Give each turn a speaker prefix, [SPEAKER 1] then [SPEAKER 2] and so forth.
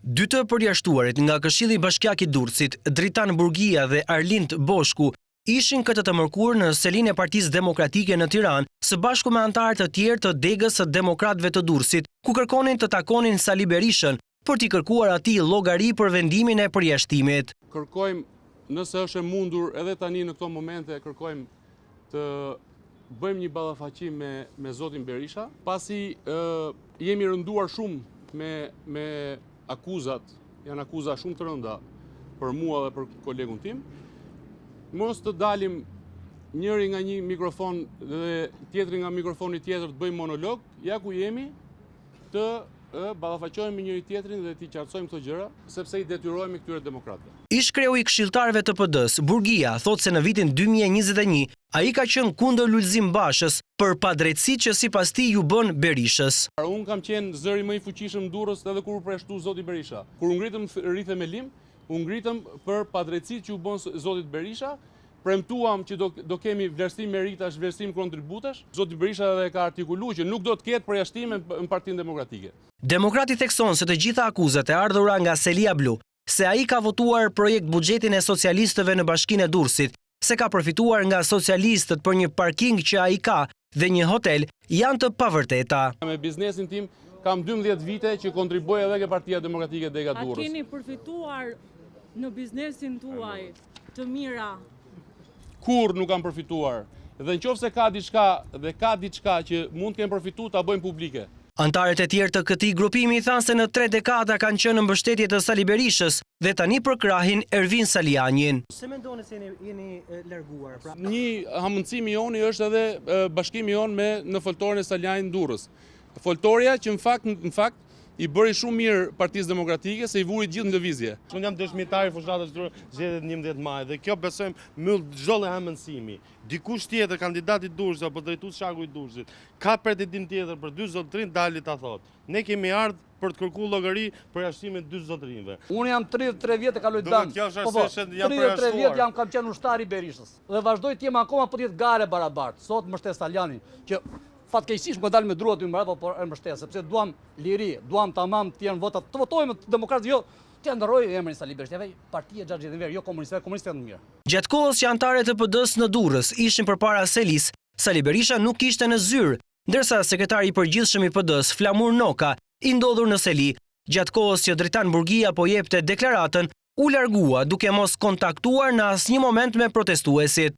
[SPEAKER 1] Dy të përjashtuarit nga Këshilli Bashkiak i Durrësit, Dritan Burgia dhe Arlind Boshku, ishin këtë të mërkurë në selinë e Partisë Demokratike në Tiranë, së bashku me anëtarë të tjerë të Degës së Demokratëve të Durrësit, ku kërkonin të takonin Sali Berishën për t'i kërkuar atij llogari për vendimin e përjashtimit.
[SPEAKER 2] Kërkojmë, nëse është e mundur edhe tani në këto momente, kërkojmë të bëjmë një ballafaqim me zotin Berisha, pasi jemi rënduar shumë me akuzat, janë akuza shumë të rënda për mua dhe për kolegun tim. Mos të dalim njëri nga një mikrofon dhe tjetri nga mikrofoni tjetër të bëjmë monolog, ja ku jemi të ballafaqohemi me njëri tjetrin dhe t'i qartësojmë këto gjëra, sepse i detyrohemi këtyre demokratëve.
[SPEAKER 1] Ish kreu i këshilltarëve të PD-s, Burgia, thotë se në vitin 2021 ai ka qenë kundër Lulzim Bashës për padrejtësitë që sipas tij ju bën Berishës.
[SPEAKER 2] Unë kam qenë zëri më i fuqishëm në Durrës edhe kur u përjashtu zoti Berisha. Kur u ngritëm rithemelim, u ngritëm për padrejtësitë që u bën zotit Berisha. Premtuam që do kemi vlerësim meritash, vlerësim kontributash. Zoti Berisha edhe ka artikuluar që nuk do të ketë përjashtime në Partinë Demokratike.
[SPEAKER 1] Demokrati thekson se të gjitha akuzat e ardhura nga Selia Blu, se ai ka votuar projekt buxhetin e socialistëve në Bashkinë e Durrësit, se ka përfituar nga socialistët për një parking që ai ka dhe një hotel, janë të pavërteta.
[SPEAKER 2] Me biznesin tim kam 12 vite që kontribuoj edhe ke Partia Demokratike Dega Durrës.
[SPEAKER 3] A keni përfituar në biznesin tuaj të mira?
[SPEAKER 2] Kur nuk kam përfituar. Dhe nëse ka diçka që mund të kemë përfituar, ta bëjmë publike.
[SPEAKER 1] Antarët e tjerë të këtij grupimi thanë se në 3 dekada kanë qenë në mbështetje të Sali Berishës dhe tani përkrahin Ervin Salianjin.
[SPEAKER 4] Se mendoni se jeni larguar?
[SPEAKER 2] Një hamendësim i joni është edhe bashkimi jon në foltorin e Salianjit Durrës. Foltoria që në fakt i bëri shumë mirë Partisë Demokratike se i vuri gjithë në lëvizje.
[SPEAKER 5] Unë jam dëshmitar i fushatës zgjedhjet 11 maj dhe kjo besojmë myll çdo lloj hamendësimi. Dikush tjetër, kandidati i Durrësit apo drejtues shaku i Durrësit, ka pretendim tjetër për dy zotërin, dali ta thotë. Ne kemi ardhur për të kërkuar llogari për jashtimin e dy zotërinjve.
[SPEAKER 6] Unë jam 33 vjet e kaloj bank. 33 vjet kam qenë ushtar i Berishës dhe vazhdoj të jem akoma për të gare barabartë. Sot mbështes Salianin që fatkeqësisht më dalë me druat më mbrapa, por e mbështes, sepse duam liri, duam tamam të jenë votat, të votojmë demokratë, jo të ndërroj emrin Sali Berishës, partia Xhaxhi Dhenver, jo komunistët të mirë.
[SPEAKER 1] Gjatë kohës që antarët e PD-s në Durrës ishin përpara Selis, Sali Berisha nuk ishte në zyrë, ndërsa sekretari i përgjithshëm i PD-s, Flamur Noka, i ndodhur në Seli, gjatë kohës që Dritan Burgia po jepte deklaratën, u largua duke mos kontaktuar në asnjë moment me protestuesit.